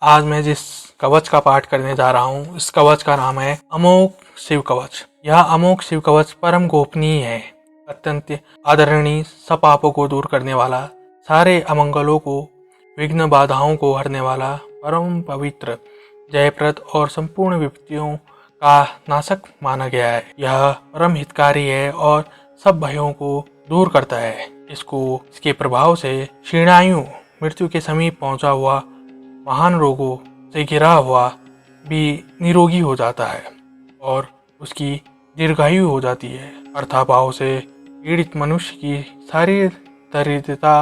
आज मैं जिस कवच का पाठ करने जा रहा हूँ, इस कवच का नाम है अमोघ शिव कवच। यह अमोघ शिव कवच परम गोपनीय है, अत्यंत आदरणीय, सब पापों को दूर करने वाला, सारे अमंगलों को, विघ्न बाधाओं को हरने वाला, परम पवित्र, जयप्रद और संपूर्ण विपत्तियों का नाशक माना गया है। यह परम हितकारी है और सब भयों को दूर करता है। इसके प्रभाव से क्षीणायु, मृत्यु के समीप पहुंचा हुआ, महान रोगों से घिरा हुआ भी निरोगी हो जाता है और उसकी दीर्घायु हो जाती है। अर्थाभाव से पीड़ित मनुष्य की सारी दरिद्रता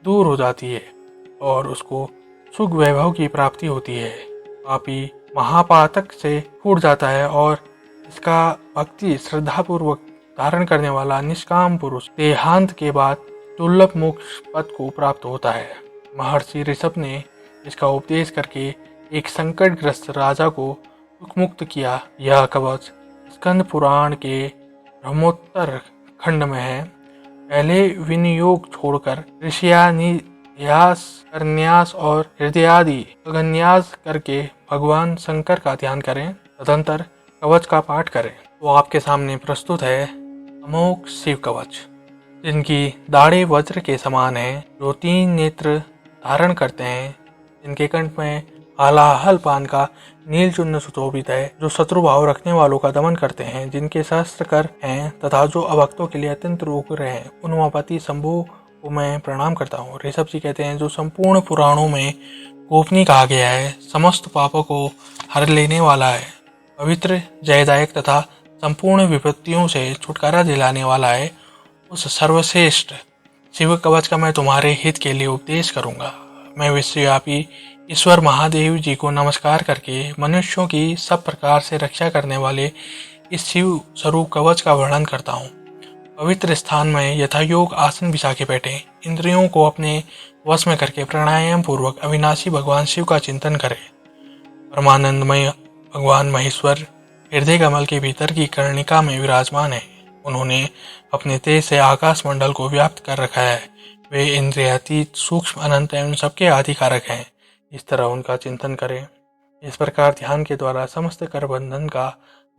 दूर हो जाती है और उसको सुख वैभव की प्राप्ति होती है। पापी महापातक से छूट जाता है और इसका भक्ति श्रद्धापूर्वक धारण करने वाला निष्काम पुरुष देहांत के बाद दुर्लभ मोक्ष पद को प्राप्त होता है। महर्षि ऋषभ ने इसका उपदेश करके एक संकटग्रस्त राजा को मुक्त किया। यह कवच स्कंद पुराण के ब्रह्मोत्तर खंड में है। पहले विनियोग छोड़कर ऋषियान्यास, करन्यास और हृदयादि गगन्यास करके भगवान शंकर का ध्यान करें, तदंतर कवच का पाठ करें। तो आपके सामने प्रस्तुत है अमोघ शिव कवच, जिनकी दाढ़ें वज्र के समान है, जो 3 नेत्र धारण करते हैं, जिनके कंठ में हलाहल पान का नील चूर्ण सुशोभित है, जो शत्रु भाव रखने वालों का दमन करते हैं, जिनके सहस्त्र कर हैं तथा जो अभक्तों के लिए अत्यंत उग्र हैं, उन उमापति शंभु को मैं प्रणाम करता हूँ। ऋषभ जी कहते हैं, जो संपूर्ण पुराणों में गोपनीय कहा गया है, समस्त पापों को हर लेने वाला है, पवित्र, जयदायक तथा संपूर्ण विपत्तियों से छुटकारा दिलाने वाला है, उस सर्वश्रेष्ठ शिव कवच का मैं तुम्हारे हित के लिए उपदेश करूंगा। मैं विश्वव्यापी ईश्वर महादेव जी को नमस्कार करके मनुष्यों की सब प्रकार से रक्षा करने वाले इस शिव स्वरूप कवच का वर्णन करता हूँ। पवित्र स्थान में यथायोग आसन बिछा के बैठे, इंद्रियों को अपने वश में करके प्राणायाम पूर्वक अविनाशी भगवान शिव का चिंतन करें। परमानंदमय भगवान महेश्वर हृदय कमल के भीतर की कर्णिका में विराजमान है। उन्होंने अपने तेज से आकाश मंडल को व्याप्त कर रखा है। वे इंद्रियातीत, सूक्ष्म, अनंत एवं सबके आधिकारक हैं। इस तरह उनका चिंतन करें। इस प्रकार ध्यान के द्वारा समस्त कर बंधन का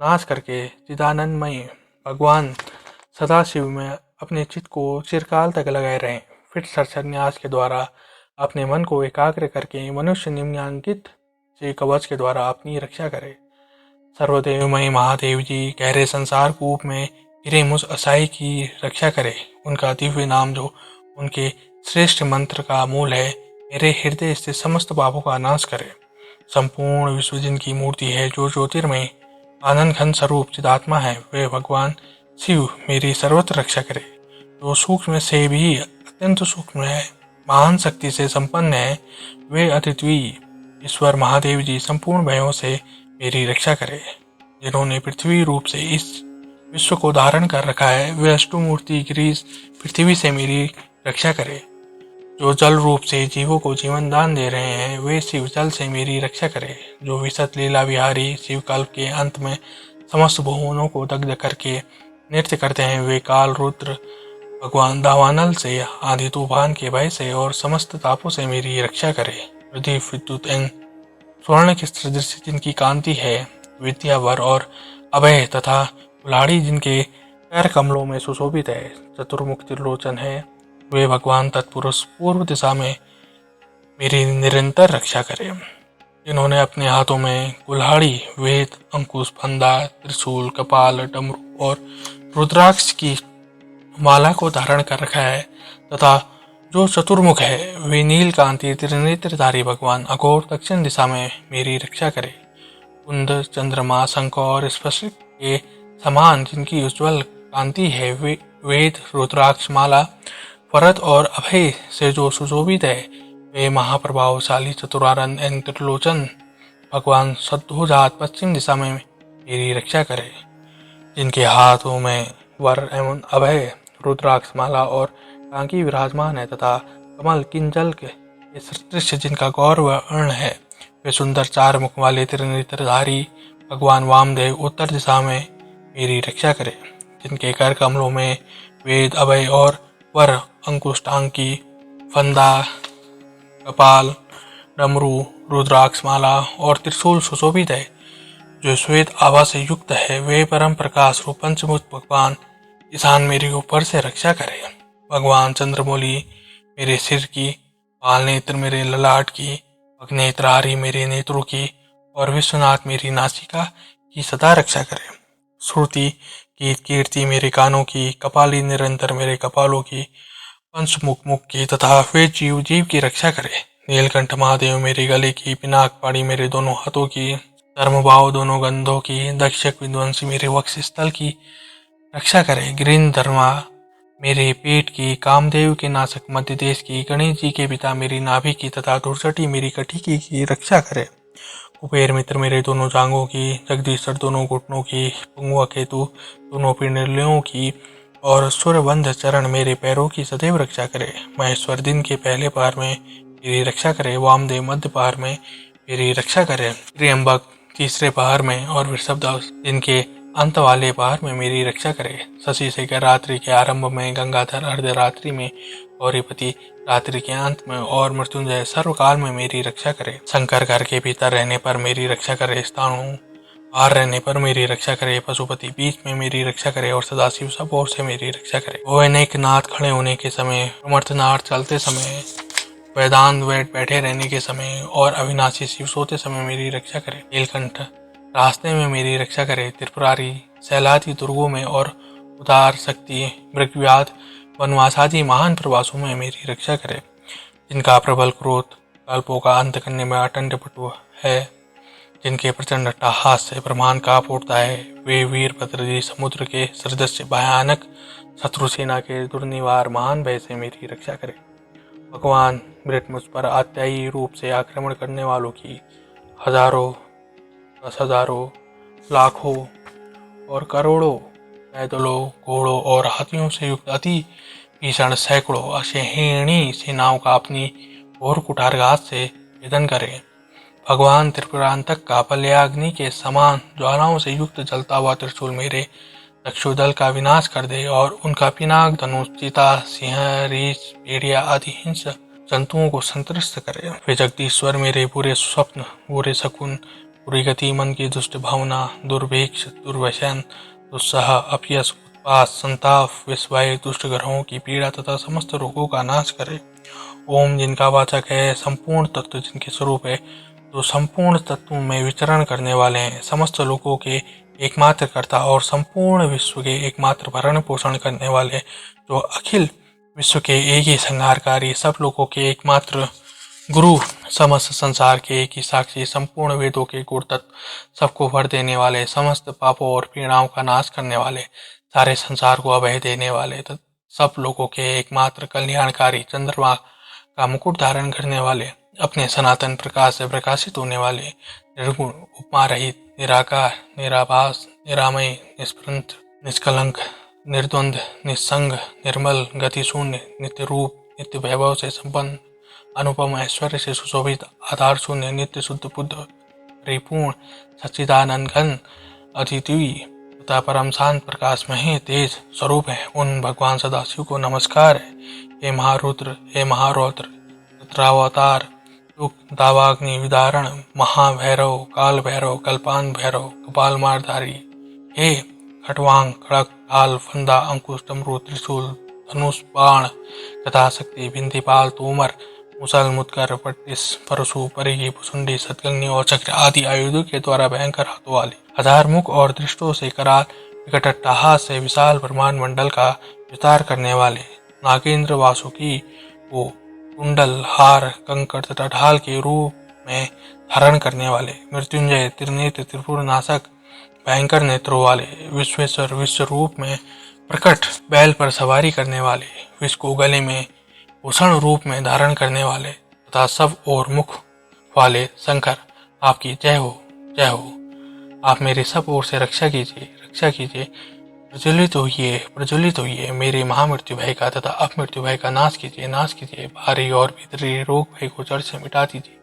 नाश करके चिदानंदमय भगवान सदाशिव में अपने चित्त को चिरकाल तक लगाए रहें। फिर सरसन्यास के द्वारा अपने मन को एकाग्र करके मनुष्य निम्नांकित से कवच के द्वारा अपनी रक्षा करे। सर्वदेवमय महादेव जी गहरे संसार कूप में गिरे मुझ असाई की रक्षा करे। उनका दिव्य नाम, जो उनके श्रेष्ठ मंत्र का मूल है, मेरे हृदय स्थित समस्त पापों का नाश करे। संपूर्ण विश्व जिनकी मूर्ति है, जो ज्योतिर्मय आनंद घन स्वरूप चिदात्मा है, वे भगवान शिव मेरी सर्वत्र रक्षा करे। जो सूक्ष्म से भी अत्यंत सूक्ष्म है, महान शक्ति से संपन्न है, वे अद्वितीय ईश्वर महादेव जी संपूर्ण भयों से मेरी रक्षा करे। जिन्होंने पृथ्वी रूप से इस विश्व को धारण कर रखा है, वे अष्टमूर्ति गिरीश पृथ्वी से मेरी रक्षा करे। जो जल रूप से जीवों को जीवन दान दे रहे हैं, वे शिव जल से मेरी रक्षा करे। जो विशद लीला विहारी शिव कल्प के अंत में समस्त भुवनों को दग्ध करके नृत्य करते हैं, वे काल रुद्र भगवान दावानल से, आंधी तूफान के भय से और समस्त तापों से मेरी रक्षा करे। पृथ्वी, विद्युत एवं स्वर्ण के सदृश जिनकी कांति है, विद्या, वर और अभय तथा कुल्हाड़ी जिनके पैर कमलों में सुशोभित है, चतुर्मुख त्रिलोचन है, वे भगवान तत्पुरुष पूर्व दिशा में मेरी निरंतर रक्षा करें। जिन्होंने अपने हाथों में कुल्हाड़ी, वेद, अंकुश, फंदा, त्रिशूल, कपाल, डमरू और रुद्राक्ष की माला को धारण कर रखा है तथा जो चतुर्मुख है, वे नीलकांति त्रिनेत्रधारी भगवान अघोर दक्षिण दिशा में मेरी रक्षा करे। कुंद, चंद्रमा, शंख और स्पर्श के समान जिनकी उज्ज्वल कांति है, वे वेद, रुद्राक्ष माला, वरद और अभय से जो सुशोभित है, वे महाप्रभावशाली चतुरानन एवं त्रिलोचन भगवान सद्योजात पश्चिम दिशा में मेरी रक्षा करे। जिनके हाथों में वर एवं अभय, रुद्राक्ष माला और टांकी विराजमान है तथा कमल किंजल के सदृश जिनका गौर वर्ण है, वे सुंदर 4 मुख वाले त्रिनेत्रधारी भगवान वामदेव उत्तर दिशा में मेरी रक्षा करे। जिनके कर कमलों में वेद, अभय और वर, अंकुश, टांकी, फंदा, कपाल, डमरू, रुद्राक्ष माला और त्रिशूल सुशोभित है। जो श्वेत आभा से युक्त है, वे परम प्रकाश रूप पंचभूत भगवान ईशान मेरी ऊपर से रक्षा करे। भगवान चंद्रमौली मेरे सिर की, पाल नेत्र मेरे ललाट की, अग्नेत्रारी मेरे नेत्रों की और विश्वनाथ मेरी नासिका की सदा रक्षा करे। श्रुति की कीर्ति मेरे कानों की, कपाली निरंतर मेरे कपालों की, पंचमुख मुख की तथा वे जीव जीव की रक्षा करे। नीलकंठ महादेव मेरे गले की, पिनाक पाणी मेरे दोनों हाथों की, धर्मभाव दोनों गंधों की, दक्षक विध्वंसी मेरे वक्ष स्थल की रक्षा करे। गिरिन धर्मा मेरे पेट की, कामदेव के नासक मध्य देश की, गणेश जी के पिता मेरी नाभि की तथा धुरचटी मेरी कटिकी की रक्षा करे। कुबेर मित्र मेरे दोनों जांघों की, जगदीश्वर दोनों घुटनों की, पुंगवा केतु दोनों पिंडलियों की और सूर्यबंध चरण मेरे पैरों की सदैव रक्षा करे। महेश्वर दिन के पहले पहर में मेरी रक्षा करे, वामदेव मध्य पहर में मेरी रक्षा करे, त्र्यंबक तीसरे पहर में और वृषभदेव दिन के अंत वाले पहर में मेरी रक्षा करे। शशि शेखर रात्रि के आरंभ में, गंगाधर अर्धरात्रि में, गौरीपति रात्रि के अंत में और मृत्युंजय सर्वकाल में मेरी रक्षा करे। शंकर घर के भीतर रहने पर मेरी रक्षा करे, स्थाणु बाहर रहने पर मेरी रक्षा करे, पशुपति बीच में मेरी रक्षा करे और सदाशिव सब ओर से मेरी रक्षा करे। वो अनेक नाथ खड़े होने के समय, प्रमर्थनाथ चलते समय, वेदांत बैठे रहने के समय और अविनाशी शिव सोते समय मेरी रक्षा करे। नीलकंठ रास्ते में मेरी रक्षा करे, त्रिपुरारी शैलादि दुर्गों में और उदार शक्ति मृगव्याध वनवास आदि महान प्रवासों में मेरी रक्षा करे। जिनका प्रबल क्रोध कल्पों का अंत करने में अटंड पटु है, जिनके प्रचंड अट्टहास से ब्रह्मांड कांप उठता है, वे वीरभद्र जी समुद्र के सदृश भयानक शत्रु सेना के दुर्निवार महान भय से मेरी रक्षा करे। भगवान मृत मुझ पर अत्यायी रूप से आक्रमण करने वालों की हजारों, दस हजारों, लाखों और करोड़ों पैदलों, घोड़ों और हाथियों से युक्त अति भीषण सैकड़ों अशेहिणी सेनाओं का अपनी घोर कुठारघात से भेदन करे। भगवान त्रिपुरांतक का पल्याग्नि के समान ज्वालाओं से युक्त जलता हुआ त्रिशूल मेरे दक्षुदल का विनाश कर दे और उनका पिनाक धनुष चीता, सिंह, रीछ, भेड़िया आदि हिंस जंतुओं को संतुष्ट करे। वे जगदीश्वर मेरे बुरे स्वप्न, बुरे शकुन, बुरी गति, मन की दुष्ट भावना, दुर्भिक्ष, दुर्व्यसन, दुस्सह, अपयश, उत्पात, संताप, विषभय, दुष्ट ग्रहों की पीड़ा तथा समस्त रोगों का नाश करे। ओम जिनका वाचक है, संपूर्ण तत्व जिनके स्वरूप है, जो संपूर्ण तत्वों में विचरण करने वाले हैं, समस्त लोगों के एकमात्र कर्ता और संपूर्ण विश्व के एकमात्र भरण पोषण करने वाले, जो अखिल विश्व के एक ही संहारकारी, सब लोगों के एकमात्र गुरु, समस्त संसार के एक ही साक्षी, संपूर्ण वेदों के गुण तत्व, सबको भर देने वाले, समस्त पापों और पीड़ाओं का नाश करने वाले, सारे संसार को अभय देने वाले, सब लोगों के एकमात्र कल्याणकारी, चंद्रमा का मुकुट धारण करने वाले, अपने सनातन प्रकाश से प्रकाशित होने वाले, निर्गुण, उपमा रहित, निराकार, निराभास, निरामय, निष्प्रंथ, निष्कलंक, निर्द्वंद, निस्संग, निर्मल, गति शून्य, नित्य रूप, नित्य वैभव से संपन्न, अनुपम ऐश्वर्य से सुशोभित, आधार शून्य, नित्य शुद्ध बुद्ध, परिपूर्ण, सच्चिदानंद घन, अद्वितीय तथा परम शांत प्रकाश में ही तेज स्वरूप है, उन भगवान सदाशिव को नमस्कार है। हे महारुद्र, हे महारौद्र, रुद्रावतार, युग दावाग्नि विदारण, महाभैरव, काल भैरव, कल्पान भैरव, कपाल मारधारी, हे खटवांग, खड़क, ढाल, फंदा, अंकुश, डमरू, त्रिशूल, धनुष, बाण, कथा शक्ति, बिंदीपाल, तोमर, मुसल, मुदकर, पट्टिस, परशु, परिघी, भुसुंडी, सतगंगनी और चक्र आदि आयुधों के द्वारा भयंकर हाथों वाले, हजार मुख और दृष्टों से कराल, विकट अट्टहास से विशाल ब्रह्मांड मंडल का विस्तार करने वाले, नागेंद्र वासुकी को कुंडल, हार, कंकड़ तथा ढाल के रूप में धारण करने वाले, मृत्युंजय, त्रिनेत्र, त्रिपुर नाशक, भयंकर नेत्रों वाले, विश्वेश्वर, विश्व रूप में प्रकट, बैल पर सवारी करने वाले, विश्व को गले में भूषण रूप में धारण करने वाले तथा सब और मुख वाले शंकर, आपकी जय हो, जय हो। आप मेरे सब ओर से रक्षा कीजिए, रक्षा कीजिए। प्रज्वलित होइए, मेरे महामृत्यु भय का तथा अपमृत्यु भय का नाश कीजिए, नाश कीजिए। बाहरी और भीतरी रोग भय को जड़ से मिटा दीजिए,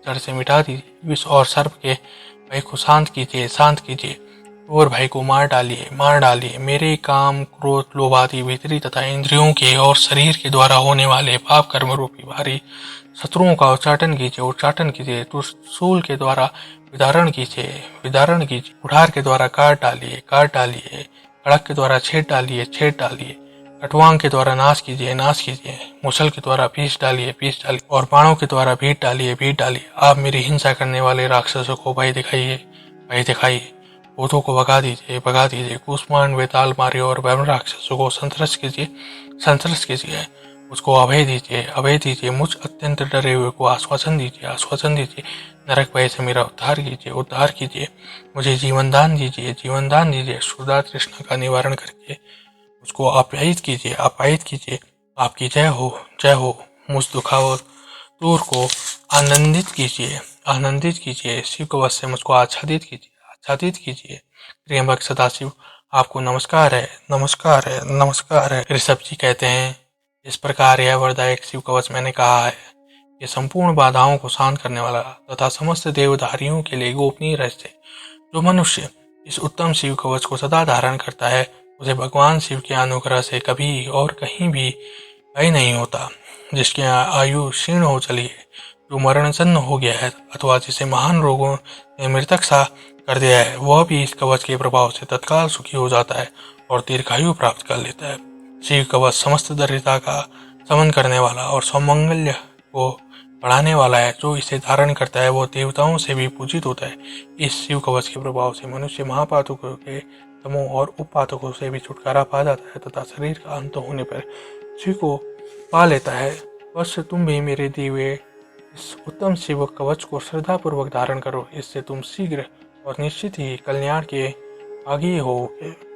जड़ से मिटा दीजिए। विष और सर्प के भय को शांत कीजिए, शांत कीजिए। और भाई को मार डालिए। मेरे काम, क्रोध, लोभ आदि भीतरी तथा इंद्रियों के और शरीर के द्वारा होने वाले पाप कर्म रूपी भारी शत्रुओं का उच्चाटन कीजिए। त्रिशूल के द्वारा विदारण कीजिए। कुठार के द्वारा काट डालिए। खड़ग के द्वारा छेद डालिए। कटवांग के द्वारा नाश कीजिए। मुसल के द्वारा पीस डालिए। और बाणों के द्वारा भीट डालिए। आप मेरी हिंसा करने वाले राक्षसों को भय दिखाइए। भूतों को भगा दीजिए। कुष्मांड, वेताल, मारे और वैम राक्षसों को संतरस कीजिए। उसको अभय दीजिए। मुझ अत्यंत डरे हुए को आश्वासन दीजिए। नरक भय से मेरा उद्धार कीजिए। मुझे जीवन दान दीजिए। क्षुधा तृष्णा का निवारण करके उसको आप्यायित कीजिए। आपकी जय हो। मुझ दुखावत दूर को आनंदित कीजिए। शिव कवच से मुझको आच्छादित कीजिए। त्र्यंबक सदाशिव, आपको नमस्कार है। ऋषभ जी कहते हैं, इस प्रकार यह वरदायक शिव कवच मैंने कहा है। ये संपूर्ण बाधाओं को शांत करने वाला तथा समस्त देवधारियों के लिए गोपनीय रहस्य है। जो मनुष्य इस उत्तम शिव कवच को सदा धारण करता है, उसे भगवान शिव के अनुग्रह से कभी और कहीं भी भय नहीं होता। जिसकी आयु क्षीण हो चली है, जो मरणसन्न हो गया है अथवा जिसे महान रोगों ने मृतक सा कर दिया है, वह भी इस कवच के प्रभाव से तत्काल सुखी हो जाता है और दीर्घायु प्राप्त कर लेता है। शिव कवच समस्त दरिद्रता का शमन करने वाला और सौमंगल्य को बढ़ाने वाला है। जो इसे धारण करता है वो देवताओं से भी पूजित होता है। इस शिव कवच के प्रभाव से मनुष्य महापातकों के समूह और उपपातकों से भी छुटकारा पा जाता है तथा शरीर का अंत होने पर शिव को पा लेता है। बस तुम भी मेरे दिए हुए इस उत्तम शिव कवच को श्रद्धापूर्वक धारण करो। इससे तुम शीघ्र और निश्चित ही कल्याण के आगे होगे।